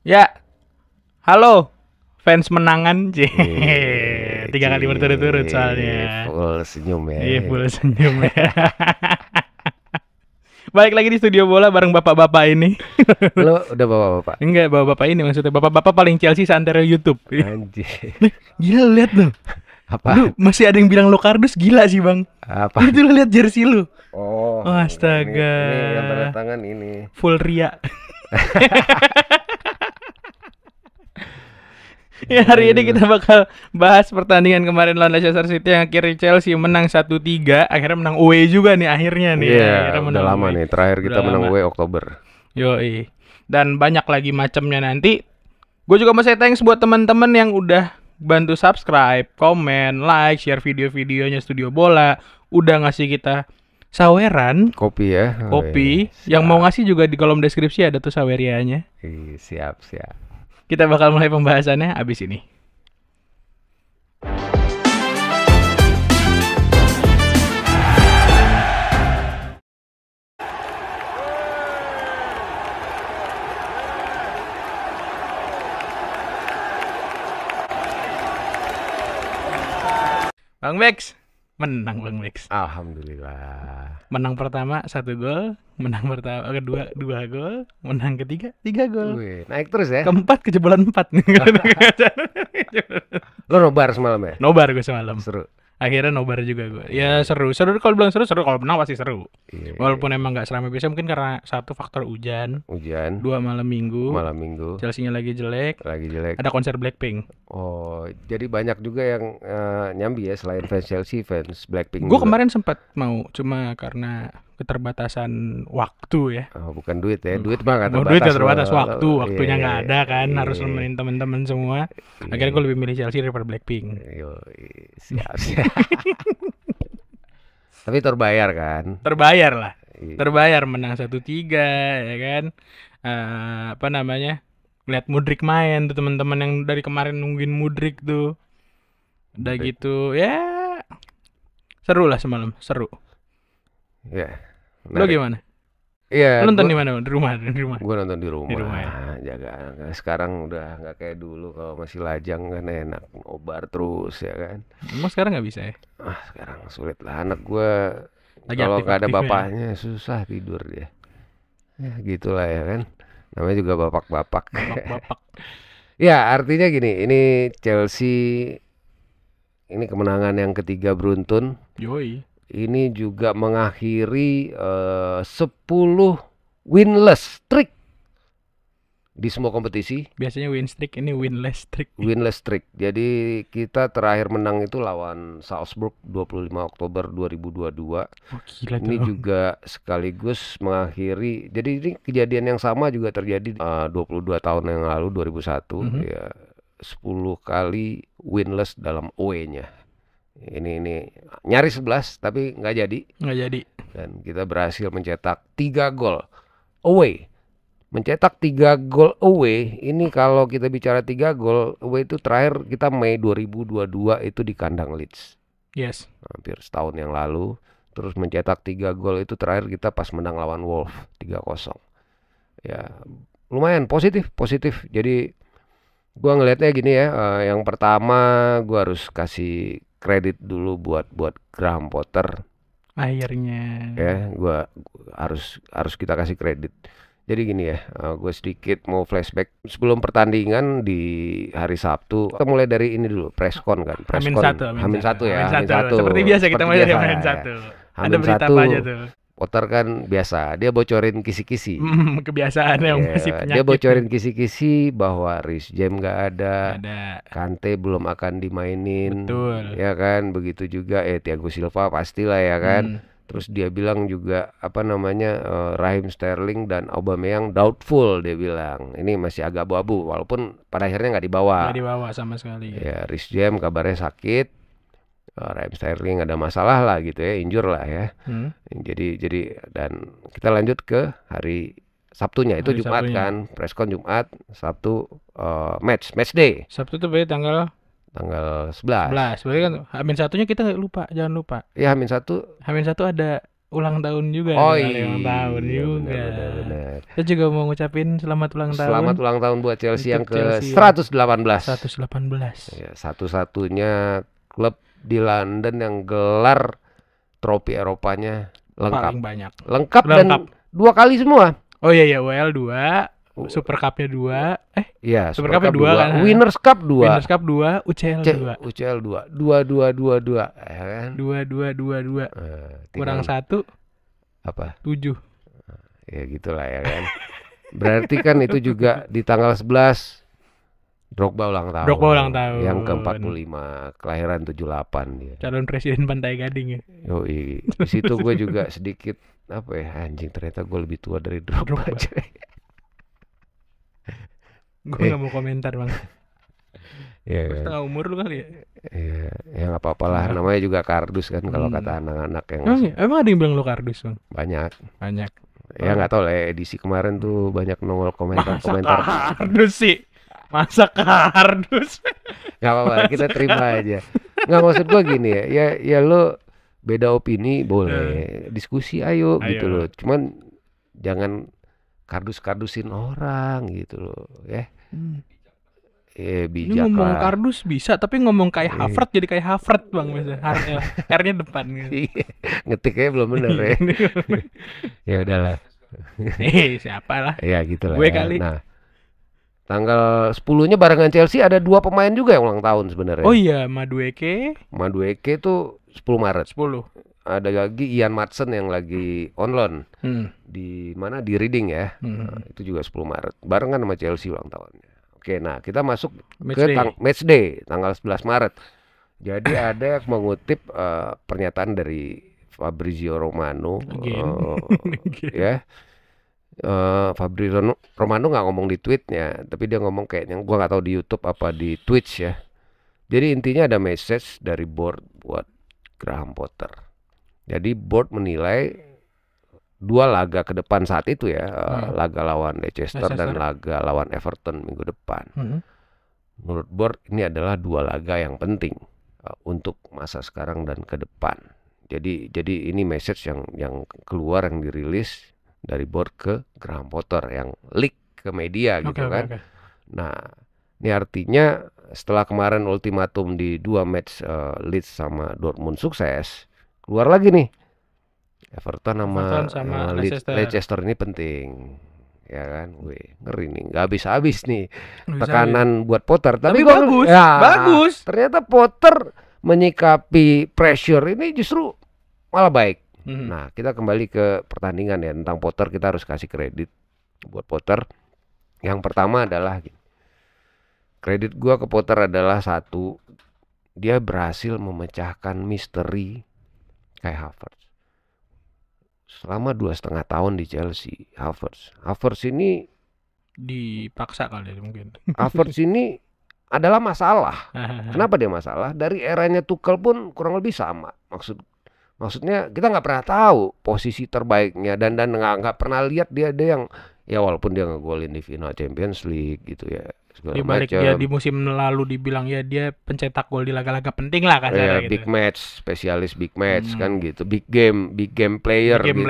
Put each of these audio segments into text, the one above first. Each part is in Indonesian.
Ya, halo fans menangan, tiga kali berturut-turut Cie, soalnya. full senyum ya. Iya, full senyum ya. Balik lagi di studio bola bareng bapak-bapak ini. Lo udah bawa bapak? Enggak, bapak-bapak ini maksudnya bapak-bapak paling Chelsea seantero YouTube. Anjir. Gila lu lihat tuh. Lu Apa? masih ada yang bilang lo kardus, gila sih bang. Apa? Itu lu lihat jersey lu. Oh, Oh, enggak, astaga. ini yang tanda tangan ini. Full ria. Ya, hari ini kita bakal bahas pertandingan kemarin lawan Leicester City yang akhirnya Chelsea menang 1-3. Akhirnya menang away juga nih akhirnya nih. Iya, Akhirnya udah menang lama away. nih. Terakhir kita Udah menang lama. W Oktober. Yoi. Dan banyak lagi macamnya nanti. Gue juga mau say thanks buat teman-teman yang udah bantu subscribe, komen, like, share video-videonya Studio Bola. Udah ngasih kita saweran, Kopi ya. kopi. Siap. Yang mau ngasih juga di kolom deskripsi ada tuh sawerianya. Siap, siap. Kita bakal mulai pembahasannya abis ini. Bang Bex, menang Bang Bex. Alhamdulillah. Menang pertama 1 gol, menang pertama kedua 2 gol, menang ketiga 3 gol. Wih, naik terus ya. Keempat kejebolan 4. Lo nobar semalam ya? Nobar gue semalam. Seru. Akhirnya nobar juga gue. Ya seru. Seru kalau bilang seru, kalau menang pasti seru. Iya, Walaupun emang gak seramai biasa, mungkin karena satu faktor hujan, hujan. 2 malam minggu, Malam minggu. Chelsea-nya lagi jelek, Lagi jelek. ada konser Blackpink. Oh, jadi banyak juga yang nyambi ya selain fans Chelsea, fans Blackpink Gue juga. kemarin sempat mau, cuma karena keterbatasan waktu ya. Oh, bukan duit ya, duit mah nggak Mau terbatas. duit gak terbatas, loh. waktunya Iya, nggak ada kan, iya, harus nemenin temen-temen semua. iya. Akhirnya gue lebih milih Chelsea daripada Blackpink. Yoi, siap, siap. Tapi terbayar kan? Terbayar lah, Iya. terbayar menang 1-3 ya kan. Apa namanya? Lihat Mudryk main tuh, teman-teman yang dari kemarin nungguin Mudryk tuh. Udah Mudryk. gitu ya, seru lah semalam, seru. Ya. Lo gimana? Iya. Lo nonton di mana? Di rumah, di rumah. Gue nonton di rumah. Di rumah ya? Jaga. Sekarang udah nggak kayak dulu kalau masih lajang kan enak nobar terus ya kan. Emang sekarang nggak bisa ya? Sekarang sulit lah anak gue. Lagi Kalau nggak ada aktif-aktifnya. bapaknya susah tidur dia. Ya gitulah ya kan. Namanya juga bapak-bapak. Bapak-bapak. Ya artinya gini, ini Chelsea ini kemenangan yang ketiga beruntun. Yoi. Ini juga mengakhiri 10 winless streak di semua kompetisi. Biasanya win streak, ini winless streak. Winless streak. Jadi kita terakhir menang itu lawan Salzburg 25 Oktober 2022. Oh gila Ini tuh. juga sekaligus mengakhiri. Jadi ini kejadian yang sama juga terjadi 22 tahun yang lalu 2001 ya. 10 kali winless dalam away-nya. Ini nyaris 11 tapi nggak jadi. Nggak jadi. Dan kita berhasil mencetak 3 gol away. Mencetak 3 gol away. Ini kalau kita bicara 3 gol away itu terakhir kita Mei 2022 itu di kandang Leeds. Yes. Hampir setahun yang lalu. Terus mencetak 3 gol itu terakhir kita pas menang lawan Wolves 3-0. Ya lumayan positif. Jadi gua ngelihatnya gini ya, yang pertama gua harus kasih kredit dulu buat Graham Potter Akhirnya. ya. Gua harus kita kasih kredit. Jadi gini ya, gue sedikit mau flashback sebelum pertandingan di hari Sabtu. Kita mulai dari ini dulu, preskon kan. Hamin satu ya. Hamin satu. Seperti biasa kita mulai dari Hamin ya. satu. Ada Hamin berita satu, apa aja tuh? Potter kan biasa, dia bocorin kisi-kisi. Kebiasaannya Ya, masih penyakit. dia bocorin kisi-kisi bahwa Reece James nggak ada. Ada. Kante belum akan dimainin. Betul. Ya kan, begitu juga Thiago Silva pastilah ya kan. Terus dia bilang juga Raheem Sterling dan Aubameyang doubtful, dia bilang. Ini masih agak abu-abu walaupun pada akhirnya nggak dibawa. Nggak dibawa sama sekali. Ya, Reece James kabarnya sakit. Raheem Sterling ada masalah lah gitu ya, injure lah ya. Jadi dan kita lanjut ke hari Sabtunya, itu Hari Jumat Sabtunya. kan, preskon Jumat, Sabtu match day Sabtu tuh berarti tanggal tanggal 11. 11. Berarti kan Hamin satunya kita nggak lupa, jangan lupa. Ya Hamin 1 Hamin satu ada ulang tahun juga Oh tuh, Ali ulang tahun iya, juga. benar. Saya juga mau ngucapin selamat ulang tahun Selamat ulang tahun buat Chelsea yang untuk Chelsea ya. ke-118. 118. Ya, satu-satunya klub di London yang gelar trofi Eropanya lengkap. Paling banyak. Lengkap dan Lengkap. 2 kali semua. Oh iya UEL 2, Super Cup-nya 2. Iya, Super Cup-nya 2 kan. Winners Cup 2. Winners Cup 2, UCL 2. UCL 2. 2 ya kan? 2. Kurang Tinggal 1, apa? 7. Ya gitulah ya kan. Berarti kan itu juga di tanggal 11 Drogba ulang tahun. Drogba ulang tahun. Yang ke-45, kelahiran 78 dia. Calon presiden Pantai Gading ya. Yoi. Di situ gue juga sedikit apa ya, anjing ternyata gue lebih tua dari Drogba. Gue nggak mau komentar bang. Iya Gue kan. setengah umur lu kali ya. Iya, ya nggak apa-apa lah. Namanya juga kardus kan kalau kata anak-anak yang Emang ada yang bilang lu kardus bang? banyak. Banyak. Ya nggak tahu lah, edisi kemarin tuh banyak nongol Masa komentar. kardus sih? Masa kardus? Nggak apa-apa, kita terima aja. Nggak, maksud gua gini ya lo beda opini boleh, diskusi ayo gitu loh. Cuman jangan kardus-kardusin orang gitu loh, ya. Ini Bijak ngomong lah. kardus bisa, tapi ngomong kayak Harvard jadi kayak Harvard bang biasa. R-nya depan gitu. Iya, ngetiknya belum bener ya. Ya udahlah. Siapa lah? Ya gitulah. Gue Ya. kali. Nah, tanggal 10-nya barengan Chelsea ada 2 pemain juga yang ulang tahun sebenarnya. Oh iya, Madueke Madueke tuh 10 Maret. 10. Ada lagi Ian Maatsen yang lagi on loan. Di mana, di Reading ya. Nah, itu juga 10 Maret. Barengan sama Chelsea ulang tahunnya. Oke, nah kita masuk match day tanggal 11 Maret. Jadi ada yang mengutip pernyataan dari Fabrizio Romano. Ya. Fabrizio Romano nggak ngomong di tweetnya, tapi dia ngomong kayaknya, gua nggak tahu di YouTube apa di Twitch ya. Jadi intinya ada message dari board buat Graham Potter. Jadi board menilai 2 laga ke depan saat itu ya, laga lawan Leicester dan laga lawan Everton minggu depan. Menurut board ini adalah 2 laga yang penting untuk masa sekarang dan ke depan. Jadi ini message yang keluar, yang dirilis dari board ke Graham Potter, yang leak ke media gitu kan. Nah, ini artinya setelah kemarin ultimatum di 2 match Leeds sama Dortmund sukses, keluar lagi nih Everton sama Leicester ini penting. Ya kan, ngeri nih, nggak habis-habis nih tekanan buat Potter. Tapi bagus, bagus. Ternyata Potter menyikapi pressure ini justru malah baik. Nah, kita kembali ke pertandingan ya, tentang Potter kita harus kasih kredit buat Potter. Yang pertama adalah kredit gua ke Potter adalah satu, dia berhasil memecahkan misteri Kai Havertz. Selama 2,5 tahun di Chelsea, Havertz ini dipaksa kali mungkin. Havertz ini adalah masalah. Kenapa dia masalah? Dari eranya Tuchel pun kurang lebih sama. Maksudnya kita nggak pernah tahu posisi terbaiknya, dan nggak pernah lihat dia yang ya, walaupun dia ngegolin di final Champions League gitu ya, di balik dia di musim lalu dibilang ya dia pencetak gol di laga-laga penting lah kan, ya, gitu. Big match, spesialis big match kan gitu, big game player gitu.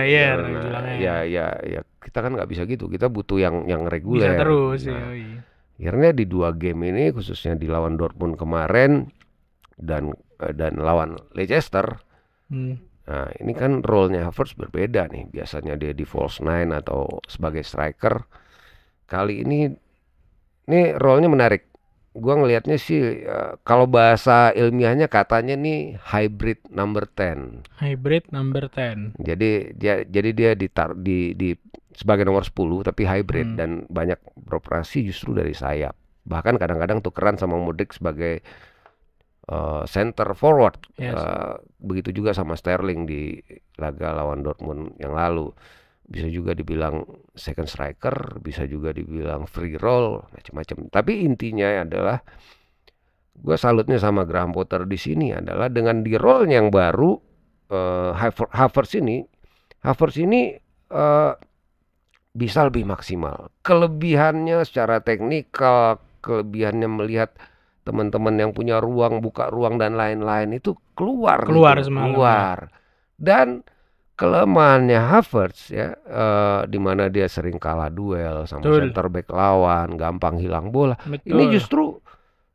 Ya kita kan nggak bisa gitu, kita butuh yang reguler. Bisa terus. Akhirnya di 2 game ini, khususnya di lawan Dortmund kemarin dan lawan Leicester. Nah, ini kan role-nya Havertz berbeda nih. Biasanya dia di false nine atau sebagai striker. Kali ini role-nya menarik. Gua ngelihatnya sih kalau bahasa ilmiahnya katanya nih hybrid number 10. Hybrid number 10. Jadi dia di sebagai nomor 10 tapi hybrid dan banyak beroperasi justru dari sayap. Bahkan kadang-kadang tukeran sama Modric sebagai center forward. Begitu juga sama Sterling di laga lawan Dortmund yang lalu. Bisa juga dibilang second striker, bisa juga dibilang free roll, macam-macam. Tapi intinya adalah gue salutnya sama Graham Potter di sini adalah dengan di role yang baru, Havertz ini bisa lebih maksimal. Kelebihannya secara teknikal, kelebihannya melihat teman-teman yang punya ruang, buka ruang dan lain-lain itu keluar semua. Dan kelemahannya Havertz ya, di mana dia sering kalah duel sama Betul. center back lawan, gampang hilang bola. Ini Betul. justru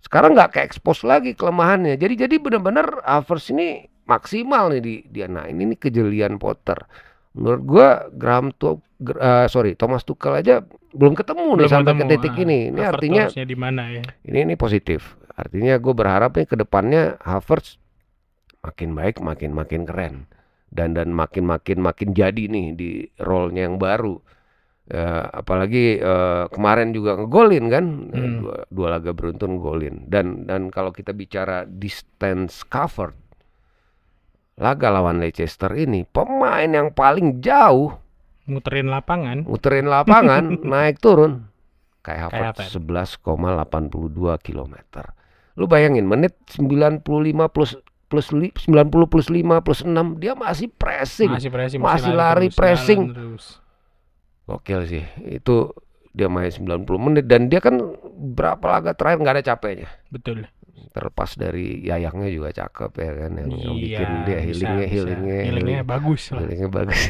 sekarang nggak ke-expose lagi kelemahannya. Jadi benar-benar Havertz ini maksimal nih dia. Nah, ini nih kejelian Potter. Menurut gua Thomas Tuchel aja belum ketemu nih Belum sampai ke ketemu. titik ini. Ini Havertz artinya harusnya di mana ya? ini positif. Artinya gue berharap nih ke depannya Havertz makin baik, makin keren. Dan makin jadi nih di role-nya yang baru. Apalagi kemarin juga ngegolin kan, dua laga beruntun golin. Dan kalau kita bicara distance covered, laga lawan Leicester ini pemain yang paling jauh Muterin lapangan. naik turun kayak Havertz. Havertz 11,82 km. Lu bayangin menit 95 plus 90 plus 5 plus 6 dia masih pressing. Masih lari terus, pressing. jalan terus. Gokil sih. Itu dia main 90 menit dan dia kan berapa laga terakhir nggak ada capeknya. Betul. Terlepas dari Yayangnya juga cakep ya kan, yang bikin dia bisa. healingnya bagus lah. Healingnya bagus.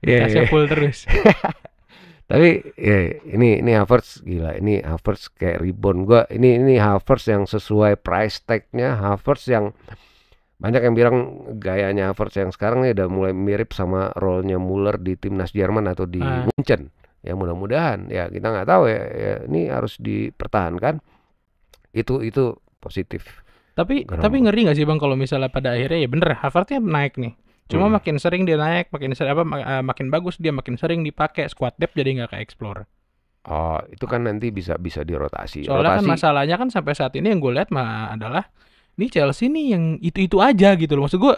Dikasih full terus. Tapi ya ini Havertz gila, ini Havertz kayak rebound. Ini Havertz yang sesuai price tag-nya, Havertz yang banyak yang bilang gayanya Havertz yang sekarang nih udah mulai mirip sama role-nya Muller di timnas Jerman atau di Munchen. Ya mudah-mudahan ya, kita nggak tahu ya ini harus dipertahankan. Itu positif. Tapi ngeri nggak sih Bang kalau misalnya pada akhirnya ya bener Havertz-nya naik nih. Cuma makin sering dia naik, makin bagus dia, makin sering dipakai, squad depth jadi nggak ke-explore. Oh, itu kan nanti bisa dirotasi. Soalnya kan masalahnya kan sampai saat ini yang gue lihat adalah ini Chelsea nih yang itu aja gitu loh. Maksud gue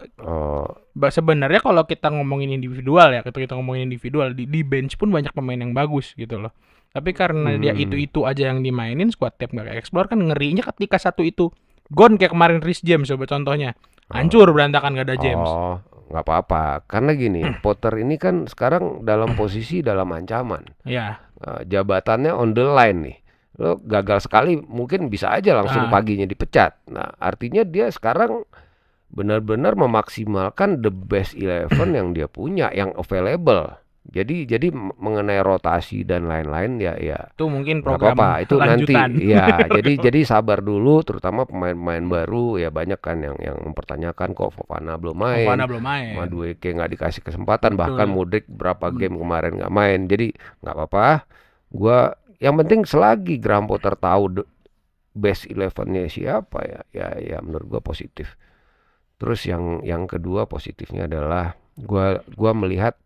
sebenarnya kalau kita ngomongin individual ya, kita ngomongin individual di bench pun banyak pemain yang bagus gitu loh. Tapi karena dia itu aja yang dimainin, squad depth nggak ke-explore, kan ngerinya ketika satu itu gone kayak kemarin Reece James coba contohnya. Hancur berantakan gak ada James. Nggak apa-apa, karena gini, Potter ini kan sekarang dalam posisi dalam ancaman. Ya. Jabatannya on the line nih. Lo gagal sekali mungkin bisa aja langsung paginya dipecat. Nah, artinya dia sekarang benar-benar memaksimalkan the best 11 yang dia punya, yang available. Jadi mengenai rotasi dan lain-lain ya itu mungkin program itu lanjutan. Nanti ya jadi sabar dulu, terutama pemain-pemain baru ya, banyak kan yang mempertanyakan kok Fofana belum main. Madueke nggak dikasih kesempatan. Betul. Bahkan Modric berapa game kemarin nggak main. Jadi nggak apa-apa. Gua yang penting selagi Graham Potter tahu best 11-nya siapa ya menurut gua positif. Terus yang kedua positifnya adalah gua melihat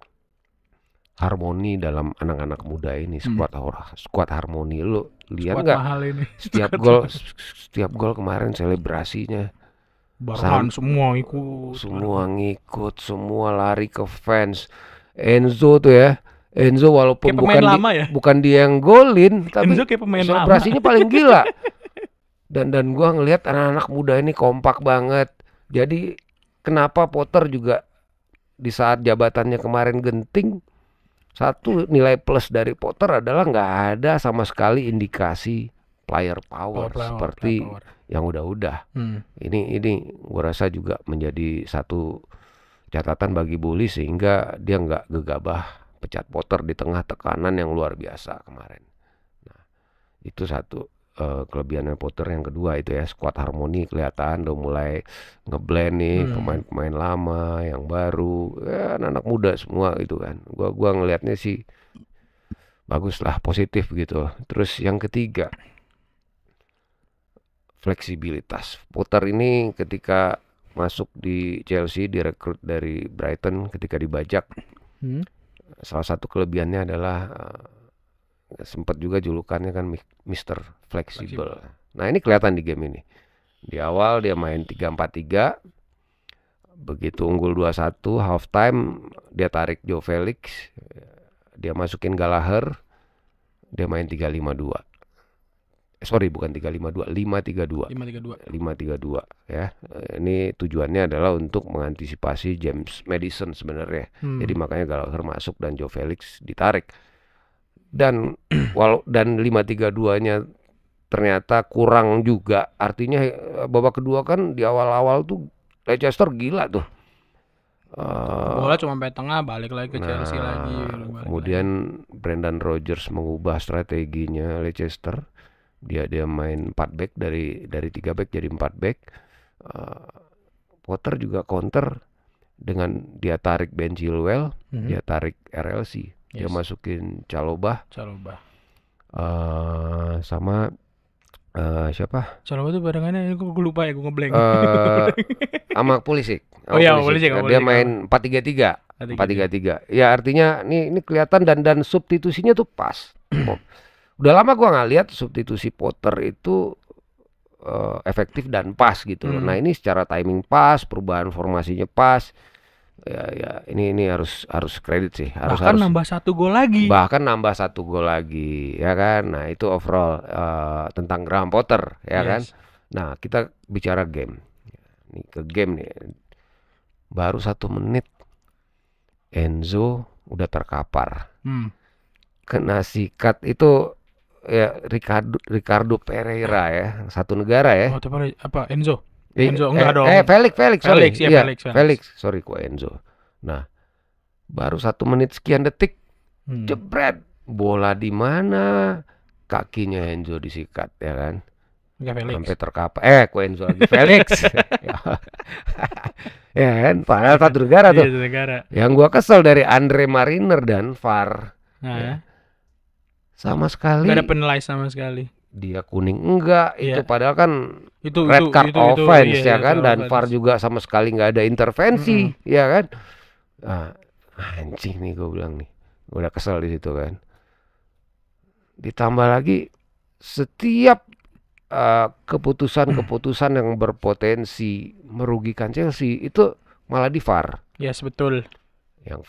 harmoni dalam anak-anak muda ini, squad harmoni. Lu lihat nggak setiap gol kemarin selebrasinya Barhan semua ngikut, semua lari ke fans. Enzo tuh ya, walaupun bukan dia yang golin, tapi selebrasinya paling gila. Dan gua ngelihat anak-anak muda ini kompak banget. Jadi kenapa Potter juga di saat jabatannya kemarin genting, satu nilai plus dari Potter adalah nggak ada sama sekali indikasi player power seperti yang udah. Ini gue rasa juga menjadi satu catatan bagi Bully, sehingga dia nggak gegabah pecat Potter di tengah tekanan yang luar biasa kemarin. Nah, itu satu kelebihannya Potter. Yang kedua itu ya, squad harmoni kelihatan udah mulai ngeblend nih, pemain-pemain lama yang baru, ya, anak muda semua gitu kan. Gua ngelihatnya sih bagus lah, positif gitu. Terus yang ketiga, fleksibilitas. Potter ini ketika masuk di Chelsea, direkrut dari Brighton, ketika dibajak, salah satu kelebihannya adalah sempat juga julukannya kan Mr. Flexible. Nah, ini kelihatan di game ini. Di awal dia main 3-4-3. Begitu unggul 2-1 half time, dia tarik Joe Felix, dia masukin Gallagher, dia main 3-5-2. Sorry, bukan 3-5-2, 5-3-2. 5-3-2 ya. Ini tujuannya adalah untuk mengantisipasi James Maddison sebenarnya. Jadi makanya Gallagher masuk dan Joe Felix ditarik. Dan 5-3-2-nya ternyata kurang juga. Artinya babak kedua kan di awal-awal tuh Leicester gila tuh. Bola cuma sampai tengah, balik lagi ke Chelsea lagi. Nah, kemudian Brendan Rodgers mengubah strateginya Leicester. Dia main 4 back dari 3 back jadi 4 back. Potter juga counter dengan dia tarik Ben Chilwell, dia tarik RLC, dia masukin Chalobah. Sama siapa? Chalobah tuh barengannya gue lupa ya, gue ngeblank. Sama Pulisic. Oh iya, Pulisic. Dia main 4-3-3. 4-3-3. Ya artinya ini kelihatan dan substitusinya tuh pas. Udah lama gua nggak lihat substitusi Potter itu efektif dan pas gitu loh. Nah ini secara timing pas, perubahan formasinya pas. Ya ini harus kredit sih. Bahkan nambah 1 gol lagi. Bahkan nambah 1 gol lagi, ya kan. Nah itu overall tentang Graham Potter, ya kan. Nah kita bicara game. Nih ke game nih. Baru 1 menit Enzo udah terkapar. Kena sikat itu ya Ricardo Pereira ya, satu negara ya. Oh, tapi apa Enzo? Enzo enggak dong. Felix, sorry kok Enzo. Nah, baru 1 menit sekian detik, jebret, bola di mana? Kakinya Enzo disikat, ya kan? Sampai terkapar. Kok Enzo lagi Felix. Ya kan, padahal satu negara tuh. Yang gua kesel dari Andre Mariner dan VAR. Ya. Sama sekali. Gak ada penilai sama sekali. Dia kuning enggak, itu padahal kan red card offense ya kan, dan VAR juga sama sekali nggak ada intervensi, ya kan. Nah, anjing nih gue bilang nih, gue udah kesel di situ kan. Ditambah lagi setiap keputusan yang berpotensi merugikan Chelsea itu malah di VAR. Yes, betul. Yang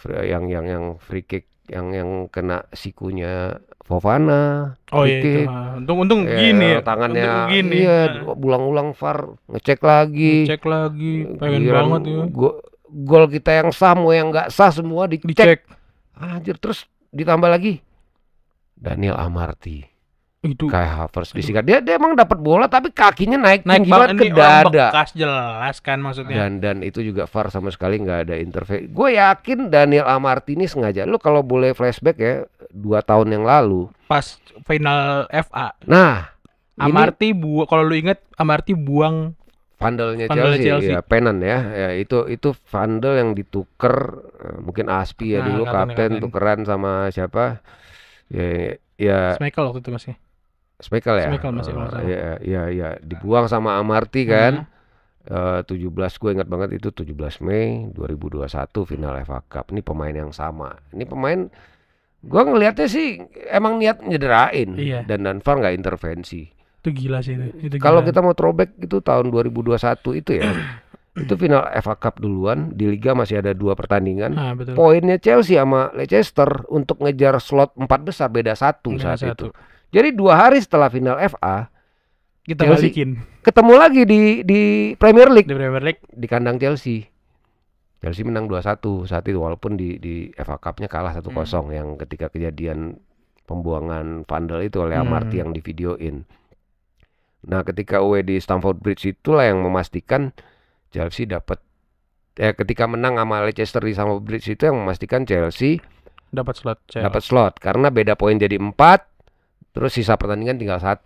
free kick yang kena sikunya Fofana. Oh iya itu. Untung gini ya. Tangannya iya, ulang-ulang VAR, ngecek lagi. Pengen banget ya. Gol kita yang sah mau yang nggak sah semua dicek. Anjir, terus ditambah lagi Daniel Amarty. Itu Kai Havertz disikat. Dia emang dapat bola tapi kakinya naik tinggi banget ke dada. Bekas jelas kan maksudnya. Dan itu juga VAR sama sekali nggak ada intervensi. Gue yakin Daniel Amarty ini sengaja. Lu kalau boleh flashback ya 2 tahun yang lalu pas final FA. Nah, Amarty kalau lu inget Amarty buang Vandelnya Chelsea. Ya, Penan ya. Itu Vandel yang dituker mungkin Aspi ya dulu kapten tukeran sama siapa? Ya Schmeichel waktu itu masih. Schmeichel ya. Ya, dibuang sama Amarty kan. 17 gue ingat banget itu 17 Mei 2021 final FA Cup. Ini pemain yang sama. Ini pemain gue ngelihatnya sih emang niat nyederain dan VAR nggak intervensi. Itu gila sih itu. Kalau kita mau throwback itu tahun 2021 itu ya. Itu final FA Cup duluan, di Liga masih ada 2 pertandingan. Poinnya Chelsea sama Leicester untuk ngejar slot 4 besar beda 1 saat itu. Jadi 2 hari setelah final FA kita balikin. Ketemu lagi di Premier League. Di Premier League di kandang Chelsea. Chelsea menang 2-1 saat itu walaupun di FA Cup-nya kalah 1-0 yang ketika kejadian pembuangan Vandel itu oleh Amarty yang divideoin. Nah, ketika away di Stamford Bridge itulah yang memastikan Chelsea dapat ketika menang sama Leicester di Stamford Bridge itu yang memastikan Chelsea dapat slot karena beda poin jadi 4, terus sisa pertandingan tinggal 1.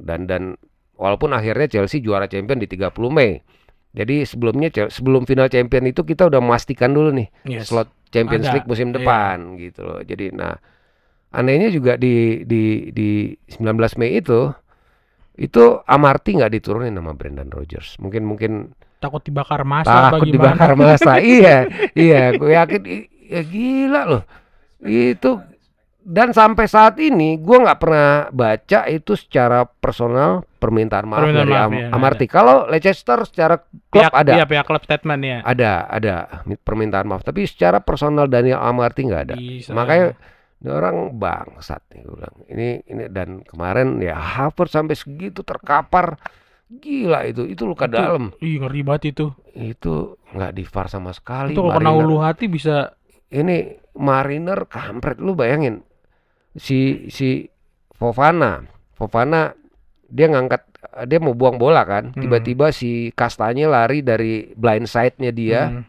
Dan walaupun akhirnya Chelsea juara champion di 30 Mei. Jadi sebelum final champion itu kita udah memastikan dulu nih slot Champions League musim depan gitu loh. Jadi nah anehnya juga di 19 Mei itu Amarty nggak diturunin sama Brendan Rodgers. Mungkin takut dibakar massa. Iya, gue yakin ya gila loh. Itu dan sampai saat ini gue nggak pernah baca itu secara personal permintaan maaf dari Amarty. Kalau Leicester secara klub ada. Iya, pihak klub statement ya. Ada permintaan maaf, tapi secara personal Daniel Amarty nggak ada. Makanya ini orang bangsat nih gue bilang. Ini dan kemarin ya Havertz sampai segitu terkapar. Gila itu luka dalam. Ngeri banget itu. Itu nggak di VAR sama sekali. Itu kalau kena ulu hati bisa. Ini Mariner kampret, lu bayangin. Si Fofana dia mau buang bola kan. Tiba-tiba si Kastanya lari dari blind side-nya dia.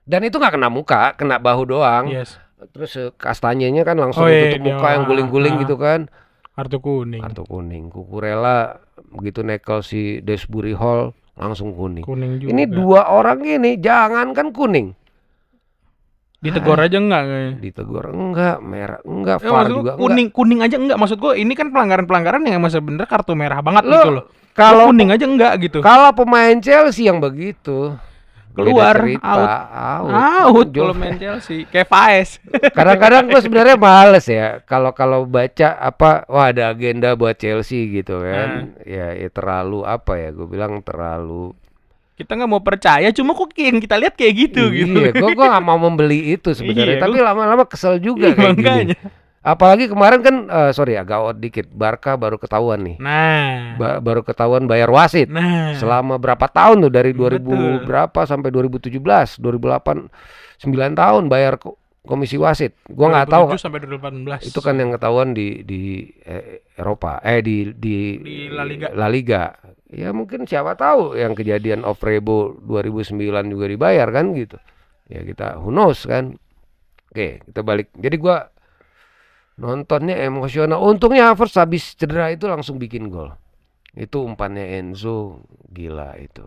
Dan itu nggak kena muka, kena bahu doang. Yes. Terus kastanyenya kan langsung Oh iya, tutup muka yang dia- guling-guling ah. gitu kan. Kartu kuning. Kartu kuning. Cucurella begitu nekel si Desbury Hall langsung kuning. Kuning juga. Ini 2 orang ini jangankan kuning. Ditegor aja enggak kayaknya. Ditegur enggak, merah enggak, Ya, VAR maksud gua juga kuning aja enggak, maksud gua ini kan pelanggaran-pelanggaran yang emang sebenarnya kartu merah banget enggak. gitu loh. Kalau Lu kuning aja enggak gitu. kalau pemain Chelsea yang begitu Keluar, beda cerita, Out Jo- kalau main Chelsea. Kayak Faes. Kadang-kadang gue sebenarnya males ya kalau baca apa wah ada agenda buat Chelsea gitu kan. Ya terlalu apa ya, gue bilang terlalu Kita nggak mau percaya, cuma kok yang kita lihat kayak gitu gitu. iya, gue nggak mau membeli itu sebenarnya, Iya, tapi lama-lama kesel juga kayak gini. Makanya. Apalagi kemarin kan sorry agak out dikit, Barca baru ketahuan nih. Nah. Baru ketahuan bayar wasit. Nah. Selama berapa tahun tuh dari 2000 Betul. berapa sampai 2017, 2008 9 tahun bayar komisi wasit. Gua nggak tahu 2007 sampai 2018. itu kan yang ketahuan di Eropa di La Liga. Ya mungkin siapa tahu yang kejadian off Rebo 2009 juga dibayar kan gitu. Ya kita who knows kan. Oke, kita balik. Jadi gua nontonnya emosional. Untungnya Havertz habis cedera itu langsung bikin gol. Itu umpannya Enzo gila itu.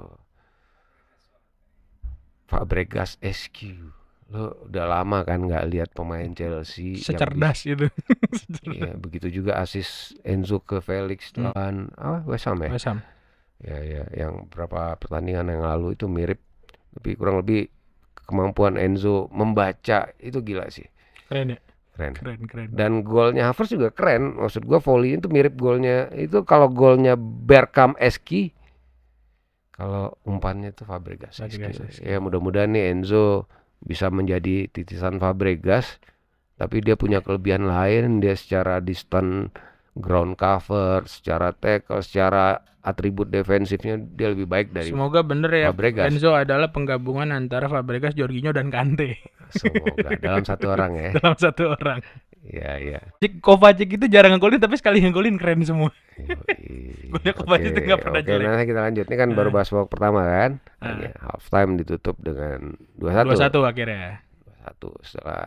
Fabregas SQ. Lo udah lama kan nggak lihat pemain Chelsea Secerdas itu. ya, begitu juga asis Enzo ke Felix lawan West Ham ya. West Ham. Ya, yang berapa pertandingan yang lalu itu mirip, tapi kurang lebih kemampuan Enzo membaca itu gila sih. Keren ya? Keren. Keren. Dan golnya Havertz juga keren. Maksud gua volley itu mirip golnya itu kalau golnya Bergkamp Eski. Kalau umpannya itu Fabregas. Ya mudah-mudahan nih Enzo bisa menjadi titisan Fabregas. Tapi dia punya kelebihan lain. Dia secara distant ground cover, secara tackle, secara atribut defensifnya dia lebih baik dari Semoga bener ya Fabregas. Enzo adalah penggabungan antara Fabregas, Jorginho dan Kante. Semoga dalam satu orang ya. Dalam satu orang. Iya. Kovacic itu jarang ngegolin tapi sekali ngegolin keren semua. Golnya Kovacic itu nggak pernah jelek. Nanti kita lanjut. Ini kan baru bahas babak pertama kan. Half time ditutup dengan 2-1. 2-1 akhirnya. 2-1 setelah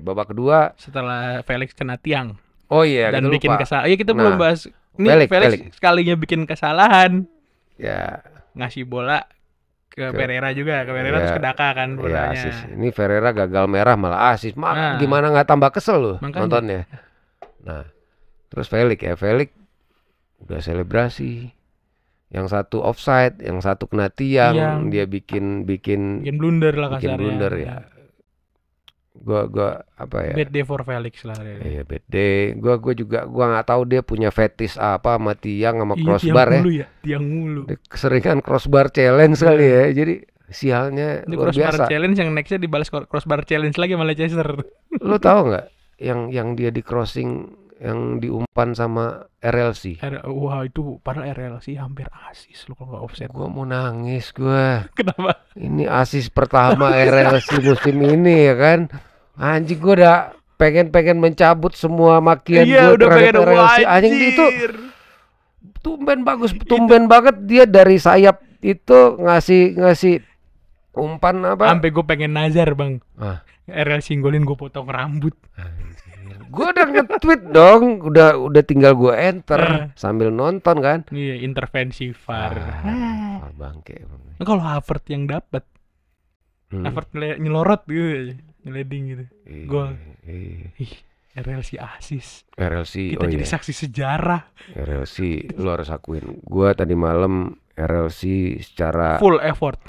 babak kedua setelah Felix kena tiang. Oh iya, dan kita bikin lupa. kesalahan. Iya kita belum bahas. Ini Felix sekalinya bikin kesalahan. Ya. Ngasih bola ke Pereira juga. Ke Pereira terus ke Daka kan bolanya. Ya, asis. Ini Pereira gagal merah malah asis. Gimana nggak tambah kesel loh nontonnya. Nah, terus Felix udah selebrasi. Yang satu offside, yang satu kena tiang, dia bikin blunder lah kasarnya. Bikin blunder ya. Gua apa ya? Bad day for Felix lah. Iya, bad day. Gua nggak tahu dia punya fetish apa sama tiang sama crossbar ya. Tiang mulu. Dia keseringan crossbar challenge kali ya. Jadi sialnya ini luar crossbar biasa. challenge yang nextnya dibalas crossbar challenge lagi sama Leicester. Lo tahu nggak yang dia di crossing yang diumpan sama RLC? Wah itu padahal RLC hampir asis lo kalau nggak offset. Gua mau nangis gua. Kenapa? Ini asis pertama RLC musim ini ya kan. Anjing gua udah pengen mencabut semua makian gua terhadap RLC. Anjing itu tumben banget dia dari sayap itu ngasih umpan apa? Sampai gue pengen nazar bang. RLC golin gue potong rambut. Gue udah nge-tweet dong, udah tinggal gue enter sambil nonton kan. Iya, intervensi VAR. VAR bangke. Kalau Havertz yang dapat, Havertz nyelorot gitu, nyeleding gitu. Gol. RLC asis. RLC. Kita jadi saksi sejarah. RLC, lu harus akuin. Gue tadi malam RLC secara full effort.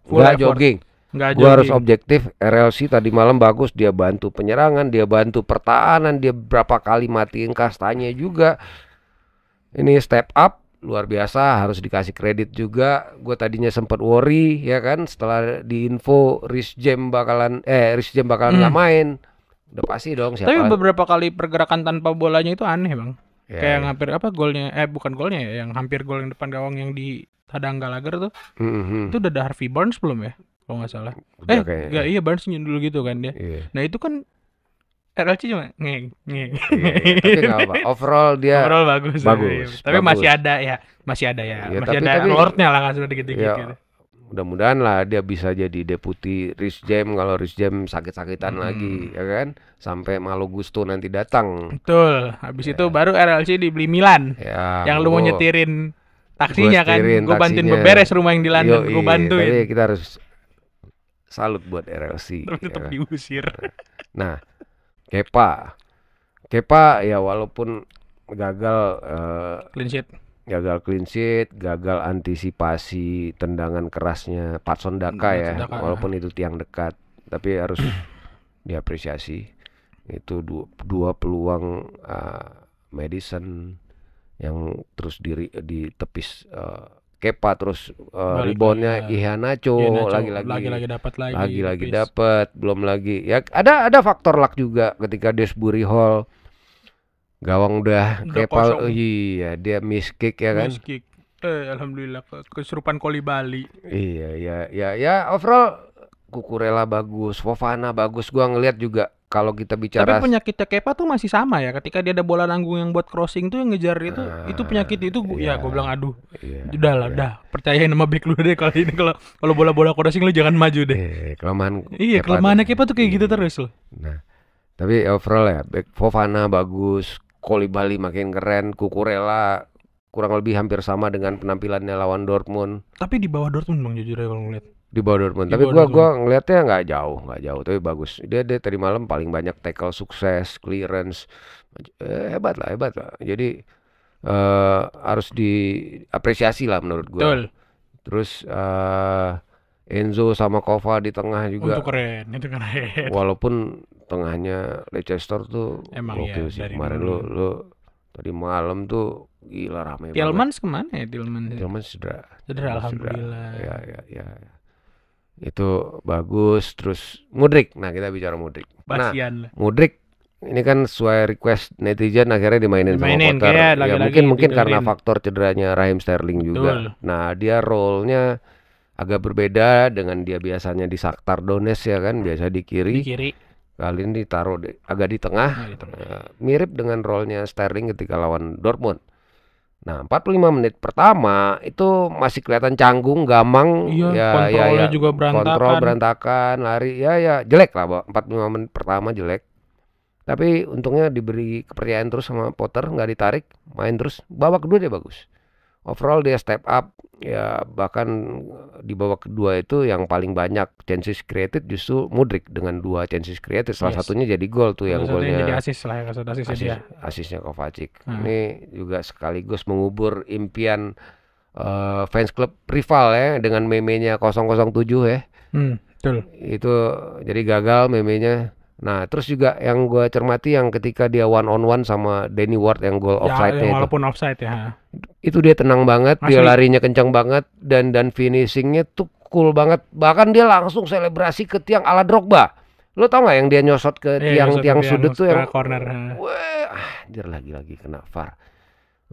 Nggak jogging. Gue harus objektif. RLC tadi malam bagus, dia bantu penyerangan, dia bantu pertahanan, dia berapa kali matiin kastanya juga. Ini step up luar biasa, harus dikasih kredit juga. Gue tadinya sempat worry ya kan, setelah diinfo Reece James bakalan nggak main. Udah pasti dong siapa. Tapi beberapa kali pergerakan tanpa bolanya itu aneh bang. Ya, kayak yang hampir golnya, bukan golnya ya, yang hampir gol yang depan gawang yang di hadang Gallagher tuh. Itu udah ada Harvey Barnes belum ya? Kalau nggak salah. Nggak, iya Barnes nyundul gitu kan dia. Nah itu kan RLC cuma ngeng. Tapi nggak apa. Overall bagus. Tapi bagus. Masih ada ya. Masih ada Lordnya lah kan sudah dikit-dikit gitu. mudah-mudahan lah dia bisa jadi deputi Rich James kalau Rich James sakit-sakitan lagi, ya kan? Sampai Malo Gusto nanti datang. Betul. Habis itu baru RLC dibeli Milan. Ya, Yang lu mau nyetirin taksinya kan, setirin gue bantuin taksinya. beberes rumah yang di London, gue bantuin. Tapi kita harus salut buat RLC. Tapi tetap diusir. Nah, Kepa ya walaupun gagal clean sheet, gagal antisipasi tendangan kerasnya Patson Daka ya, walaupun itu tiang dekat, tapi harus diapresiasi. Itu dua peluang Madison yang terus ditepis Kepa, terus reboundnya Iheanacho lagi dapat, belum lagi ya ada faktor luck juga ketika Dewsbury Hall gawang udah Kepa, iya dia miss kick ya kan. Alhamdulillah kesurupan Koli Bali. Iya overall Cucurella bagus, Fofana bagus. Gua ngelihat juga kalau kita bicara. Tapi penyakitnya Kepa tuh masih sama ya. Ketika dia ada bola nanggung yang buat crossing tuh yang ngejar itu penyakit itu. Ya gue bilang aduh. Udah percayain sama back lu deh kalau ini kalau bola-bola crossing lu jangan maju deh. Kelemahannya Kepa tuh kayak gitu terus loh. Nah, tapi overall ya back Fofana bagus, Koulibaly makin keren, Cucurella kurang lebih hampir sama dengan penampilannya lawan Dortmund. Tapi di bawah Dortmund bang jujur ya kalau ngeliat. Di bawah Dortmund. Tapi gua ngelihatnya nggak jauh, tapi bagus. Dia tadi malam paling banyak tackle sukses, clearance, hebat lah. Jadi harus diapresiasi lah menurut gua. Betul. Terus Enzo sama Kova di tengah juga. Itu keren. Walaupun tengahnya Leicester tuh oke sih. Kemarin lu tadi malam tuh gila rame banget. Tielemans kemana ya Tielemans cedera. Alhamdulillah. Ya. Itu bagus. Terus Mudryk, nah kita bicara Mudryk. Mudryk ini kan sesuai request netizen akhirnya dimainin sama Potter. Ya mungkin karena faktor cederanya Raheem Sterling juga. Nah dia role-nya agak berbeda dengan dia biasanya di Shakhtar Donetsk ya kan, biasa di kiri. Kali ini ditaruh agak di tengah. Mirip dengan role-nya Sterling ketika lawan Dortmund. Nah, 45 menit pertama itu masih kelihatan canggung, gamang, kontrolnya juga berantakan, lari, jelek lah, 45 menit pertama jelek. Tapi untungnya diberi kepercayaan terus sama Potter, nggak ditarik, main terus. Babak kedua dia bagus. Overall dia step up, ya bahkan di babak kedua itu yang paling banyak chances created justru Mudryk dengan 2 chances created. Salah satunya jadi gol tuh yang golnya. Jadi asisnya Kovacic. Ini juga sekaligus mengubur impian fans klub rival ya dengan meme-nya 007 ya. Betul. Itu jadi gagal meme-nya. Nah, terus juga yang gue cermati yang ketika dia one on one sama Danny Ward yang gol offside-nya walaupun offside ya. Itu dia tenang banget, dia larinya kencang banget dan finishingnya tuh cool banget. Bahkan dia langsung selebrasi ke tiang ala Drogba. Lo tau gak yang dia nyosot ke tiang sudut tuh yang corner. Anjir lagi kena VAR.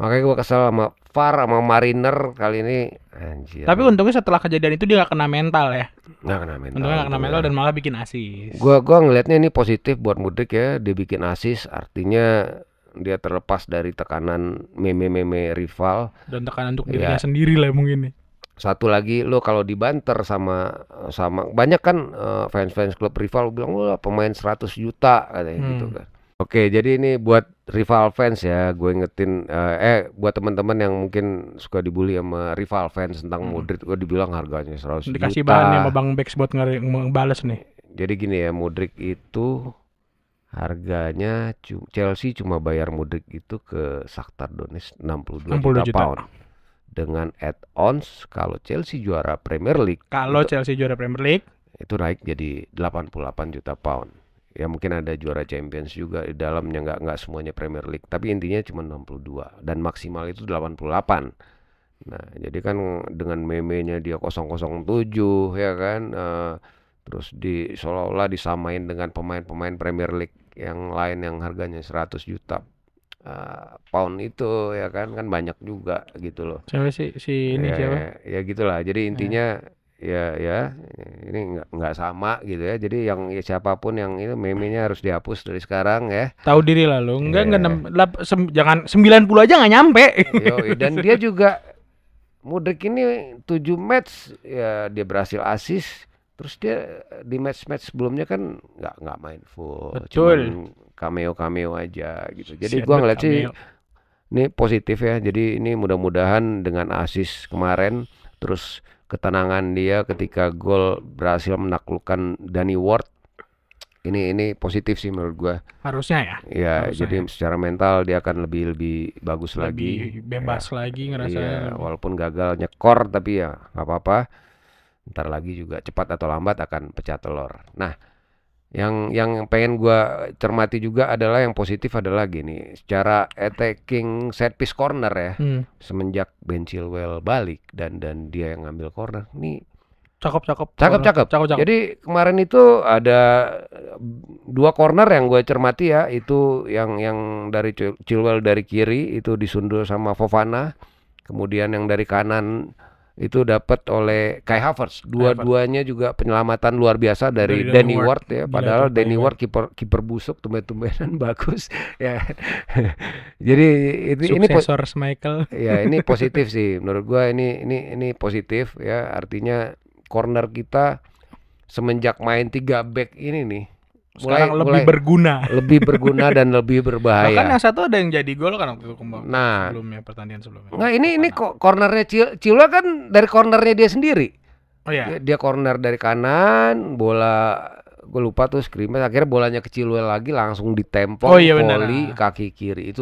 Makanya gue kesel sama VAR sama Mariner kali ini. Anjir. Tapi untungnya setelah kejadian itu dia gak kena mental ya. Untungnya gak kena mental dan malah bikin asis. Gua ngelihatnya ini positif buat Mudryk ya. Dia bikin asis, artinya dia terlepas dari tekanan meme rival dan tekanan untuk dirinya sendiri lah mungkin nih. Satu lagi lo kalau dibanter sama banyak kan fans klub rival bilang wah pemain 100 juta katanya gitu kan. Oke, jadi ini buat rival fans ya, gue ingetin buat teman-teman yang mungkin suka dibully sama rival fans tentang Mudryk, gue dibilang harganya 100 juta. Dikasih bahan sama Bang Bex buat ngebales nih. Jadi gini ya, Mudryk itu harganya Chelsea cuma bayar Mudryk itu ke Shakhtar Donetsk 62 juta pound. Dengan add-ons kalau Chelsea juara Premier League. Itu naik jadi 88 juta pound. Ya mungkin ada juara Champions juga di dalamnya, nggak semuanya Premier League, tapi intinya cuma 62 dan maksimal itu 88. Nah jadi kan dengan meme-nya dia 007 ya kan, terus seolah-olah disamain dengan pemain-pemain Premier League yang lain yang harganya 100 juta pound itu ya kan banyak juga gitu loh. Siapa sih siapa? Ya gitulah. Jadi intinya ya ini nggak sama gitu ya. Jadi yang siapapun yang itu meme-nya harus dihapus dari sekarang ya. Tahu diri lah lo. Jangan 90 aja nggak nyampe. Dan dia juga Mudryk ini 7 match ya dia berhasil assist. Terus dia di match-match sebelumnya kan nggak main full, Betul. cuman cameo aja gitu. Jadi Kasian gua banget ngeliat sih cameo. ini positif ya. Jadi ini mudah-mudahan dengan assist kemarin, terus ketenangan dia ketika gol berhasil menaklukkan Danny Ward. Ini positif sih menurut gua. Harusnya ya. Ya, Harusnya jadi ya. secara mental dia akan lebih bagus lagi. Lebih bebas lagi ngerasanya. Iya, walaupun gagal nyekor tapi ya nggak apa-apa. Ntar lagi juga cepat atau lambat akan pecah telur. Nah, yang pengen gua cermati juga adalah yang positif adalah gini, secara attacking set piece corner ya, semenjak Ben Chilwell balik dan dia yang ngambil corner, nih Cakep. cakep. Jadi kemarin itu ada 2 corner yang gue cermati ya, itu yang dari Chilwell dari kiri itu disundul sama Fofana, kemudian yang dari kanan itu dapat oleh Kai Havertz. Dua-duanya juga penyelamatan luar biasa dari Danny Ward ya. Padahal Danny Ward kiper busuk, tumben-tumbenan bagus ya. Jadi ini suksesor Michael. Ya, ini positif sih menurut gua, ini positif ya, artinya corner kita semenjak main 3 back ini nih sekarang lebih berguna dan lebih berbahaya. Bahkan yang satu ada yang jadi gol kan waktu itu sebelumnya, pertandingan sebelumnya. Nah, ini kok cornernya Chilwell kan dari cornernya dia sendiri. Oh iya. Dia corner dari kanan, bola gue lupa tuh screamer, akhirnya bolanya ke Chilwell lagi langsung ditempel volley kaki kiri.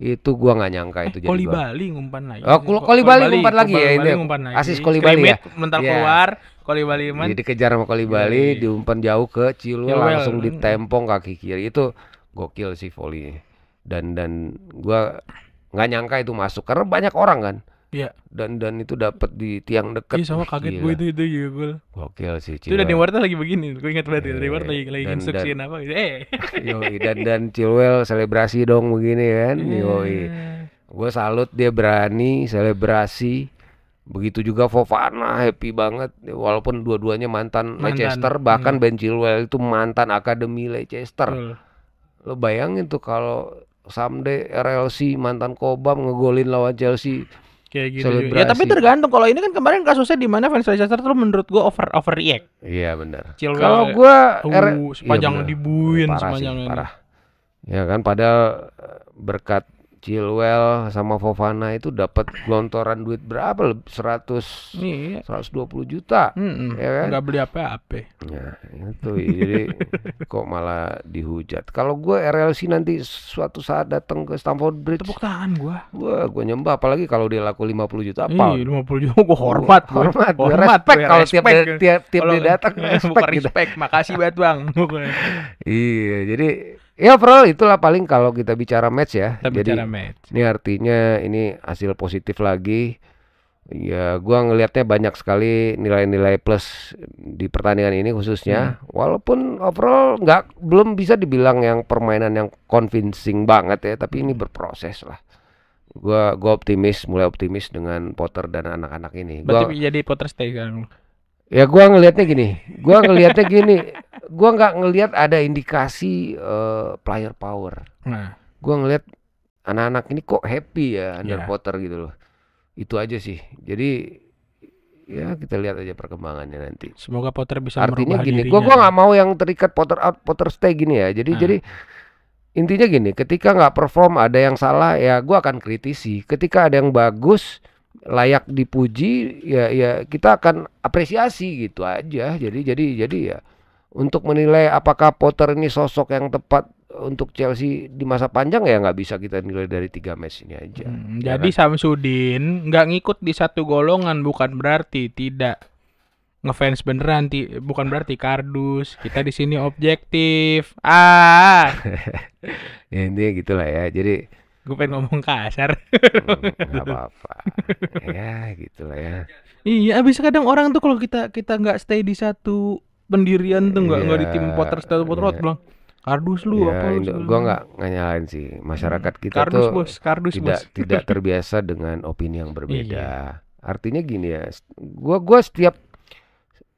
Itu gua nggak nyangka itu jadi Koli Bali ngumpan lagi. Oh, Koli Bali ngumpan lagi ya ini. Asis Koli Bali ya. Mental keluar, Koli Bali jadi dikejar sama Koli Bali, diumpan jauh ke Chilwell langsung ditempong kaki kiri. Itu gokil sih volley. Dan gua nggak nyangka itu masuk karena banyak orang kan. Iya. Dan itu dapat di tiang dekat. Iya, sama kaget gue itu ya gol. Gokil sih Chilwell. Itu Danny Ward lagi begini, gue ingat banget Danny Ward lagi instruksiin apa gitu. Yoi, dan Chilwell selebrasi dong begini kan. Yoi. Gue salut dia berani selebrasi. Begitu juga Fofana happy banget walaupun dua-duanya mantan Leicester, bahkan Ben Chilwell itu mantan akademi Leicester. Lo bayangin tuh kalau someday RLC mantan Kobam ngegolin lawan Chelsea. Kayak gitu. Ya tapi tergantung, kalau ini kan kemarin kasusnya di mana fans Leicester tuh menurut gua overreact. Iya benar. Kalau gua sepanjang dibuin sepanjang parah. Ya kan, padahal berkat Chilwell sama Fofana itu dapat gelontoran duit berapa? 120 juta. Ya kan? Nggak beli apa-apa. Ya, itu jadi kok malah dihujat. Kalau gue RLC nanti suatu saat datang ke Stamford Bridge, tepuk tangan gue nyembah, apalagi kalau dia laku 50 juta apa? 50 juta gue hormat. Respect kalau tiap dia datang, respect. Makasih banget Bang. Iya, jadi ya bro, itulah paling kalau kita bicara match ya. Jadi ini artinya ini hasil positif lagi. Ya, gua ngelihatnya banyak sekali nilai-nilai plus di pertandingan ini khususnya. Walaupun overall belum bisa dibilang yang permainan yang convincing banget ya, tapi ini berproses lah. Gua mulai optimis dengan Potter dan anak-anak ini. Berarti jadi Potter stay kan? Ya gua ngelihatnya gini. Gua nggak ngelihat ada indikasi player power. Gua ngelihat anak-anak ini kok happy ya under Potter gitu loh. Itu aja sih. Jadi ya kita lihat aja perkembangannya nanti. Semoga Potter bisa artinya gini, gua nggak mau yang terikat Potter out, Potter stay gini ya. Jadi intinya gini, ketika nggak perform ada yang salah ya gua akan kritisi. Ketika ada yang bagus layak dipuji ya kita akan apresiasi gitu aja. Jadi ya untuk menilai apakah Potter ini sosok yang tepat untuk Chelsea di masa panjang ya nggak bisa kita nilai dari 3 match ini aja. Jadi kan? Samsudin nggak ngikut di satu golongan bukan berarti tidak ngefans beneran, bukan berarti kardus. Kita di sini objektif. Ya, intinya gitulah ya. Jadi gue pengen ngomong kasar. Nggak apa-apa. Ya gitulah ya. Iya, abis kadang orang tuh kalau kita nggak stay di satu pendirian tuh nggak di tim Potter bilang kardus lu apa lu? Gua nggak nyalain sih, masyarakat kita kardus, tidak terbiasa dengan opini yang berbeda. Artinya gini ya,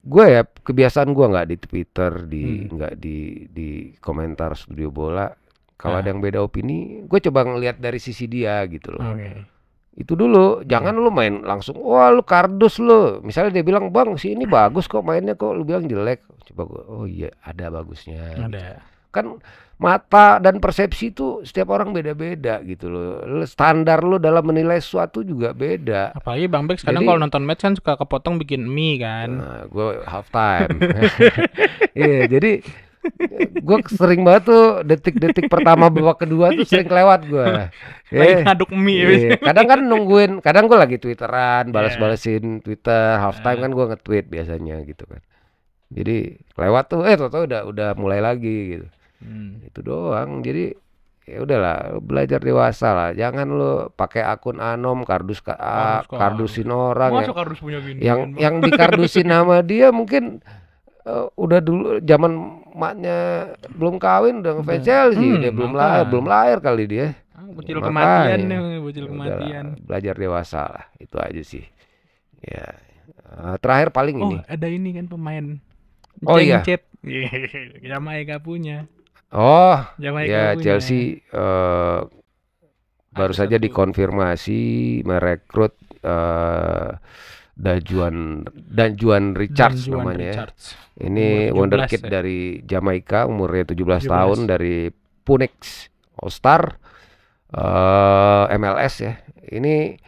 gue ya kebiasaan gue nggak di Twitter, nggak di komentar studio bola. Kalau ada yang beda opini, gue coba ngelihat dari sisi dia gitu loh. Itu dulu, jangan lu main langsung, wah lu kardus lu. Misalnya dia bilang, "Bang, si ini bagus kok mainnya kok." Lu bilang jelek. Coba gua, oh iya, ada bagusnya gitu. Ada. Kan mata dan persepsi itu setiap orang beda-beda gitu loh. Standar lu dalam menilai sesuatu juga beda. Apalagi Bang Bex kadang Jadi, kalau nonton match kan suka kepotong bikin mie kan. nah, gue half time. Iya, jadi gue sering banget tuh detik-detik pertama babak kedua tuh sering kelewat gue. Lagi ngaduk mie. Kadang kan nungguin, kadang gue lagi twitteran, Iya. balas-balasin Twitter, half time kan gue nge-tweet biasanya gitu kan. Jadi kelewat tuh, tau-tau udah mulai lagi gitu. Itu doang. Jadi ya udahlah, belajar dewasa lah. Jangan lu pakai akun anom kardusin orang Masa kardus punya gini? yang dikardusin nama dia mungkin udah dulu zaman maknya belum kawin udah ngefans Chelsea, dia belum lahir kali dia. Bocil Makanya, kematian nih, bocil ya kematian. udahlah, belajar dewasa lah, itu aja sih. Ya, terakhir paling Oh, ini. ada ini kan pemain. Oh iya. Cengcet. Jamaika punya. Oh, Jamaika ya punya. Chelsea baru Ada saja satu. dikonfirmasi merekrut Dajuan Richards Juan namanya ya. Richards. Ini Umur 17 wonderkid ya. dari Jamaika, umurnya 17 17. tahun dari Phoenix All-Star MLS ya. Ini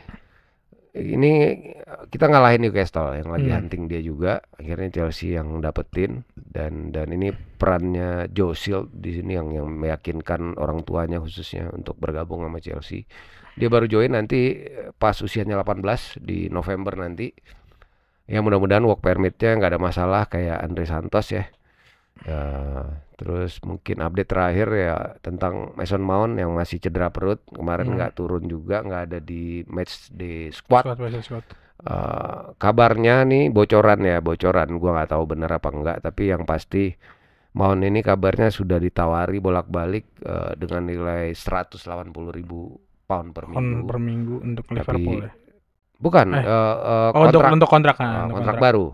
kita ngalahin Newcastle yang lagi hunting dia juga. Akhirnya Chelsea yang dapetin dan ini perannya Joe Shield di sini yang meyakinkan orang tuanya khususnya untuk bergabung sama Chelsea. Dia baru join nanti pas usianya 18 di November nanti. Ya mudah-mudahan work permitnya nggak ada masalah kayak Andre Santos ya. Terus mungkin update terakhir ya tentang Mason Mount yang masih cedera perut kemarin nggak turun juga, nggak ada di match di squad. Kabarnya nih bocoran gua nggak tahu benar apa enggak, tapi yang pasti Mount ini kabarnya sudah ditawari bolak-balik dengan nilai 180.000 pound per minggu untuk Liverpool ya. Bukan untuk kontrak kontrak baru.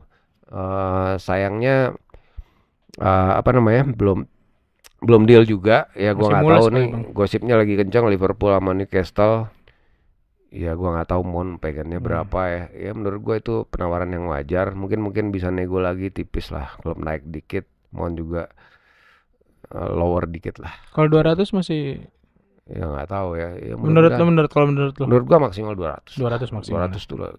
Sayangnya belum deal juga ya, gua nggak tahu nih, gosipnya lagi kencang Liverpool sama Newcastle. Ya gua nggak tahu Mon pengennya berapa ya. Ya menurut gua itu penawaran yang wajar. Mungkin bisa nego lagi tipis lah. Kalau naik dikit, Mon juga lower dikit lah. Kalau 200 masih ya nggak tahu ya. Menurut lo? Menurut gua maksimal 200. 200 maksimal. 200 tuh udah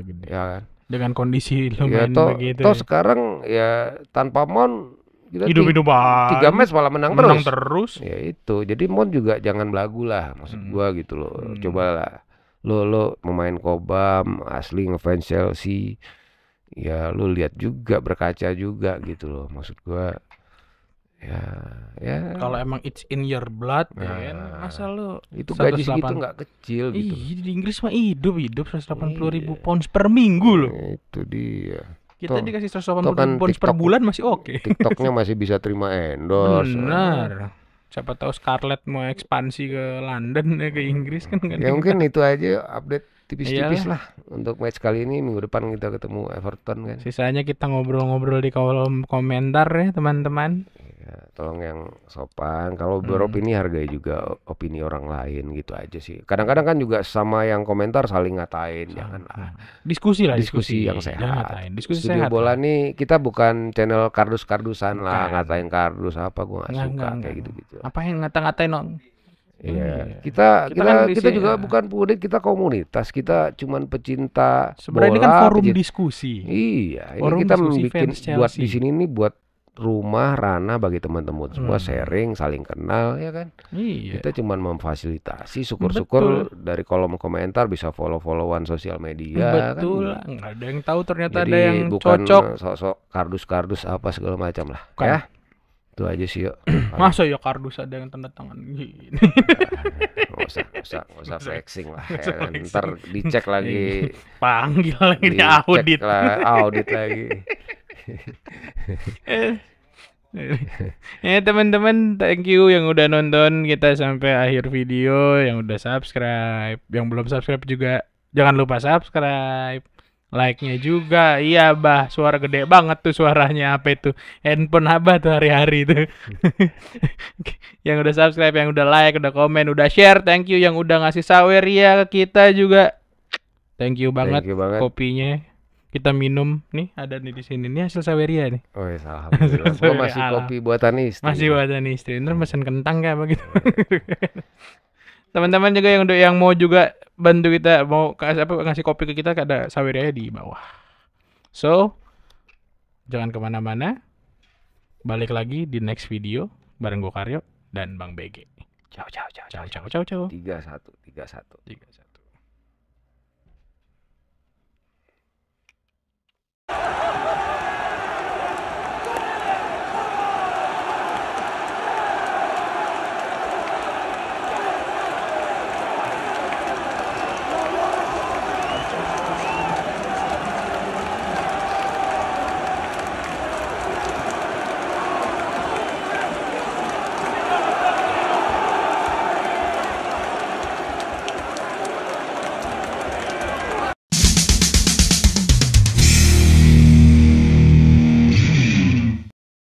gede. Ya kan. Dengan kondisi lo ya, main begitu. Sekarang ya tanpa Mon kita hidup banget. 3 match malah menang terus. Ya itu. Jadi Mon juga jangan belagu lah maksud gua gitu loh. Cobalah lo pemain Kobam asli ngefans Chelsea. Ya lo lihat juga, berkaca juga gitu loh maksud gua. Ya. Kalau emang it's in your blood kan, masa lo itu gaji segitu nggak kecil gitu. Iya, di Inggris mah hidup 180.000 pounds per minggu loh. Itu dia. Kita dikasih 180.000 pounds per bulan masih oke. TikToknya masih bisa terima endorse. Benar. Siapa tahu Scarlett mau ekspansi ke London ke Inggris kan. Ya mungkin itu aja update tipis-tipis lah untuk match kali ini. Minggu depan kita ketemu Everton kan. Sisanya kita ngobrol-ngobrol di kolom komentar ya teman-teman. Ya, tolong yang sopan. Kalau beropini hargai juga opini orang lain gitu aja sih. Kadang-kadang kan juga sama yang komentar saling ngatain. Janganlah. Diskusi yang sehat. Diskusi Studio sehat. Bola nih kita bukan channel kardus-kardusan lah, ngatain kardus apa, gua nggak suka kayak gitu-gitu. Apa yang ngata-ngatain dong? Iya, kita juga bukan punit, kita komunitas, kita cuman pecinta sebenarnya bola. Ini kan forum diskusi. Iya, forum ini kita diskusi bikin buat Chelsea. di sini nih buat rumah ranah bagi teman-teman semua, sharing, saling kenal ya kan. Iya. Kita cuman memfasilitasi, syukur-syukur dari kolom komentar bisa follow-followan sosial media. Betul. Kan. Nggak ada yang tahu ternyata. Jadi ada yang bukan cocok. Sosok kardus-kardus apa segala macam lah. Bukan. Ya. Itu aja sih yuk. Masa ya kardus ada yang tanda tangan gini. Nggak usah flexing lah ya. Ntar dicek lagi, panggil lagi, diaudit lagi. Ya teman-teman, thank you yang udah nonton kita sampai akhir video, yang udah subscribe, yang belum subscribe juga jangan lupa subscribe, like-nya juga. Iya, Bah, suara gede banget tuh suaranya. Apa itu? Handphone Abah tuh hari-hari tuh. Yang udah subscribe, yang udah like, udah komen, udah share. Thank you yang udah ngasih Saweria ke kita juga. Thank you banget Thank you banget. kopinya. Kita minum nih, ada nih di sini. Ini hasil Saweria nih. Oh ya, alhamdulillah. Gua masih Alam. kopi buatan istri. Masih buatan istri. Ntar pesen kentang kayak begitu. Teman-teman juga yang mau juga bantu kita, mau ngasih kopi ke kita, ada Saweria di bawah. So, jangan kemana-mana. Balik lagi di next video bareng gue Karyo dan Bang BG. Ciao ciao ciao ciao ciao ciao. 31. 31.